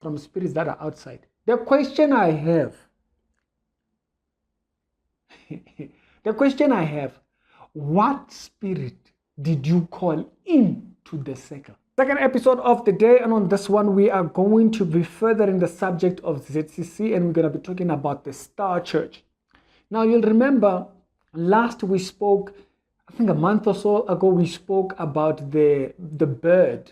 from spirits that are outside. The question I have, what spirit did you call into the circle? Second episode of the day, and on this one we are going to be furthering the subject of ZCC, and we're going to be talking about the Star Church. Now you'll remember last we spoke, I think a month or so ago, we spoke about the bird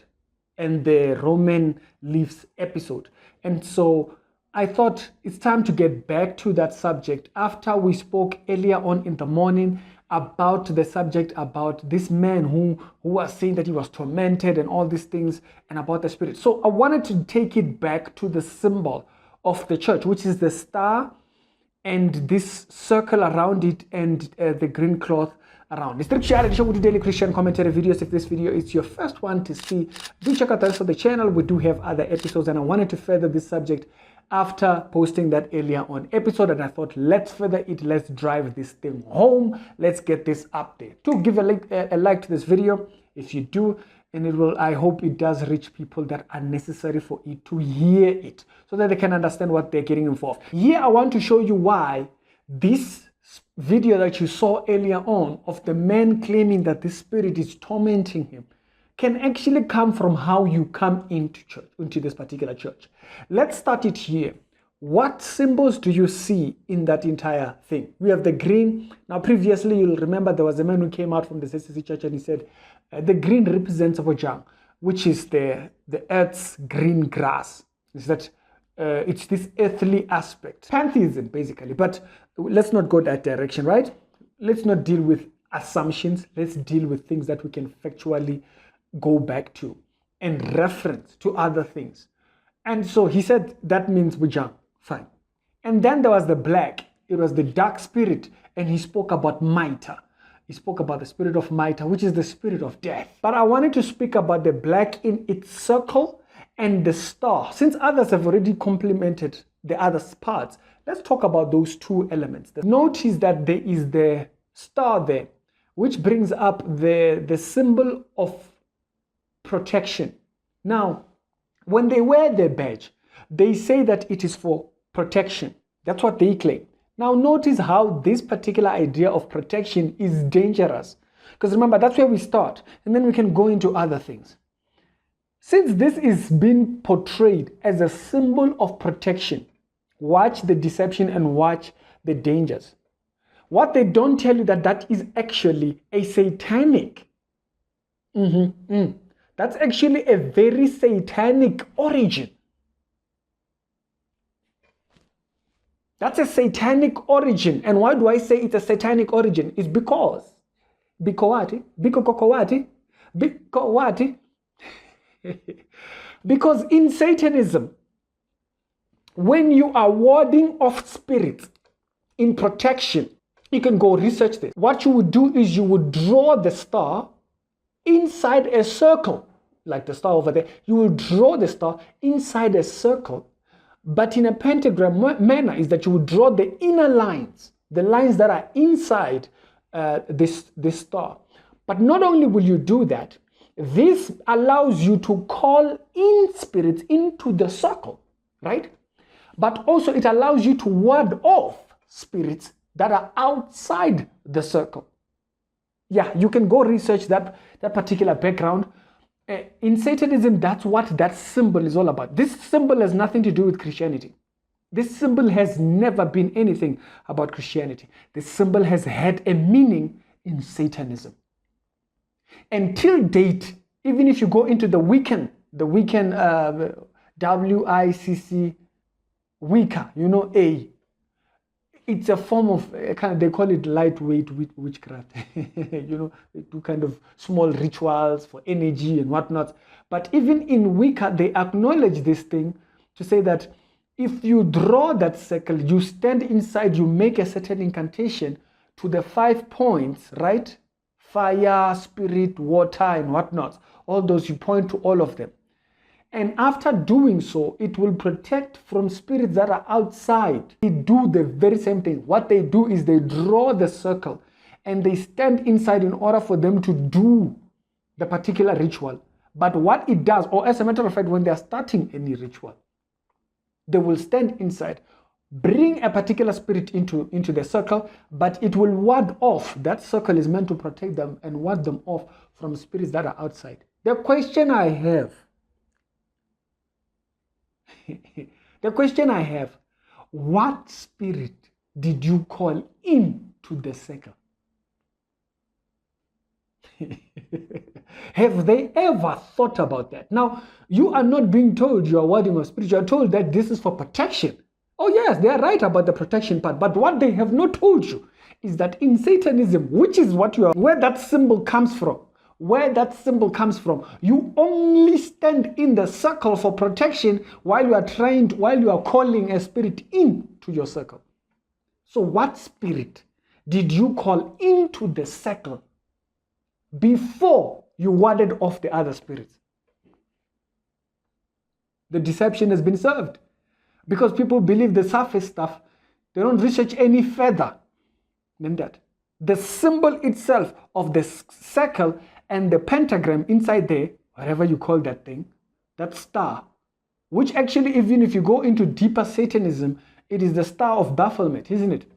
and the Roman leaves episode. And so I thought it's time to get back to that subject after we spoke earlier on in the morning about the subject about this man who was saying that he was tormented and all these things, and about the spirit. So I wanted to take it back to the symbol of the church, which is the star and this circle around it and the green cloth around. It's the show with daily Christian commentary videos. If this video is your first one to see, do check out the rest of the channel. We do have other episodes, and I wanted to further this subject after posting that earlier on episode, and I thought, let's further it, let's drive this thing home, let's get this up there. Do give a like to this video if you do, and it will, I hope it does reach people that are necessary for it to hear it, so that they can understand what they're getting involved. Here I want to show you why this video that you saw earlier on of the man claiming that the spirit is tormenting him can actually come from how you come into church, into this particular church. Let's start it here. What symbols do you see in that entire thing? We have the green. Now previously you'll remember there was a man who came out from the ZCC church and he said the green represents Vojang, which is the earth's green grass. Is that it's this earthly aspect, pantheism basically. But let's not go that direction, right? Let's not deal with assumptions. Let's deal with things that we can factually go back to and reference to other things. And so he said that means Vojang. Fine. And then there was the black. It was the dark spirit, and he spoke about Maita. He spoke about the spirit of Maita, which is the spirit of death. But I wanted to speak about the black in its circle and the star. Since others have already complemented the other parts, let's talk about those two elements. Notice that there is the star there, which brings up the symbol of protection. Now, when they wear their badge, they say that it is for protection. That's what they claim. Now, notice how this particular idea of protection is dangerous. Because remember, that's where we start, and then we can go into other things. Since this is being portrayed as a symbol of protection, watch the deception and watch the dangers. What they don't tell you that is actually a satanic. That's actually a very satanic origin. That's a satanic origin. And why do I say it's a satanic origin? It's because because in Satanism, when you are warding off spirits in protection, you can go research this. What you would do is you would draw the star inside a circle, like the star over there. You will draw the star inside a circle, but in a pentagram manner is that you will draw the inner lines, the lines that are inside this star. But not only will you do that, this allows you to call in spirits into the circle, right? But also it allows you to ward off spirits that are outside the circle. Yeah, you can go research that particular background. In Satanism, that's what that symbol is all about. This symbol has nothing to do with Christianity. This symbol has never been anything about Christianity. This symbol has had a meaning in Satanism. Until date, even if you go into the Wiccan, WICC, Wicca, you know, it's a form of they call it lightweight witchcraft. You know, they do kind of small rituals for energy and whatnot. But even in Wicca, they acknowledge this thing to say that if you draw that circle, you stand inside, you make a certain incantation to the 5 points, right? Fire, spirit, water, and whatnot. All those, you point to all of them. And after doing so, it will protect from spirits that are outside. They do the very same thing. What they do is they draw the circle and they stand inside in order for them to do the particular ritual. But what it does, or as a matter of fact, when they are starting any ritual, They will stand inside, bring a particular spirit into the circle, but it will ward off. That circle is meant to protect them and ward them off from spirits that are outside. The question I have, what spirit did you call into the circle? Have they ever thought about that? Now, you are not being told you are warding off spirit. You are told that this is for protection. Oh yes, they are right about the protection part. But what they have not told you is that in Satanism, which is what you are, where that symbol comes from, you only stand in the circle for protection while you are calling a spirit into your circle. So what spirit did you call into the circle before you warded off the other spirits? The deception has been served. Because people believe the surface stuff, they don't research any further than that. The symbol itself of the circle and the pentagram inside there, whatever you call that thing, that star, which actually, even if you go into deeper Satanism, it is the star of Baphomet, isn't it?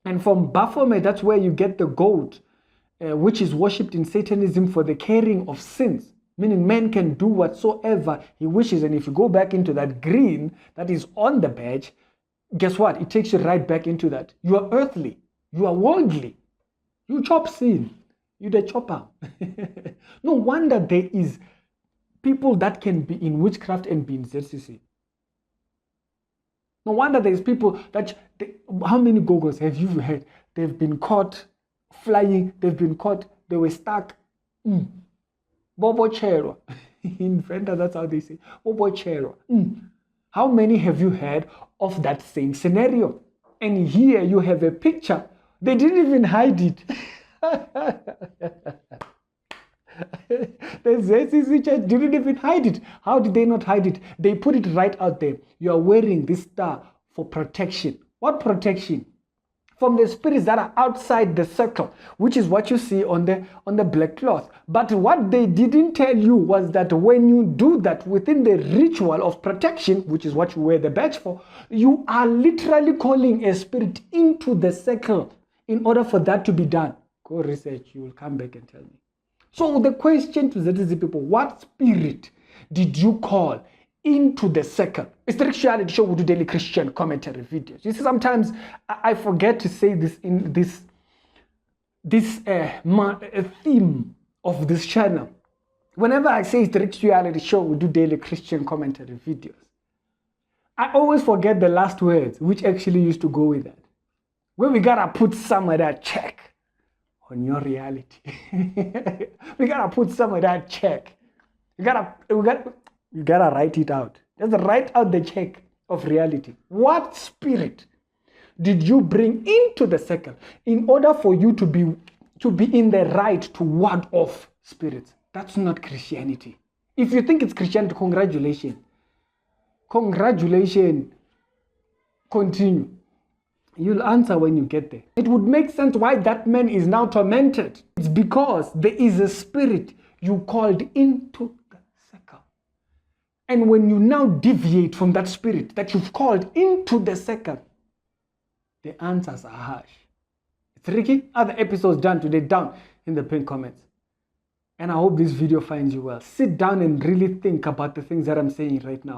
And from Baphomet, that's where you get the goat, which is worshipped in Satanism for the carrying of sins. Meaning man can do whatsoever he wishes. And if you go back into that green that is on the badge, guess what? It takes you right back into that. You are earthly. You are worldly. You chop sin. You the chopper. No wonder there is people that can be in witchcraft and be in ZCC. No wonder there is people that... how many goggles have you had? They've been caught flying. They've been caught. They were stuck. Bobo Chero. In Fenda, that's how they say. Bobo Chero. How many have you had of that same scenario? And here you have a picture. They didn't even hide it. The ZCC church didn't even hide it. How did they not hide it? They put it right out there. You are wearing this star for protection. What protection? From the spirits that are outside the circle, which is what you see on the black cloth. But what they didn't tell you was that when you do that within the ritual of protection, which is what you wear the badge for, you are literally calling a spirit into the circle in order for that to be done. Go research, you will come back and tell me. So the question to ZCC people, what spirit did you call into the circle? It's the reality show. We do daily Christian commentary videos. You see, sometimes I forget to say this in this theme of this channel. Whenever I say it's the reality show, we do daily Christian commentary videos, I always forget the last words, which actually used to go with that. Where we gotta put some of that check on your reality. We gotta put some of that check. You gotta write it out. Just write out the check of reality. What spirit did you bring into the circle in order for you to be in the right to ward off spirits? That's not Christianity. If you think it's Christianity, congratulations. Congratulations. Continue. You'll answer when you get there. It would make sense why that man is now tormented. It's because there is a spirit you called into the circle. And when you now deviate from that spirit that you've called into the circle, the answers are harsh. It's Ricky. Other episodes done today down in the pinned comments. And I hope this video finds you well. Sit down and really think about the things that I'm saying right now.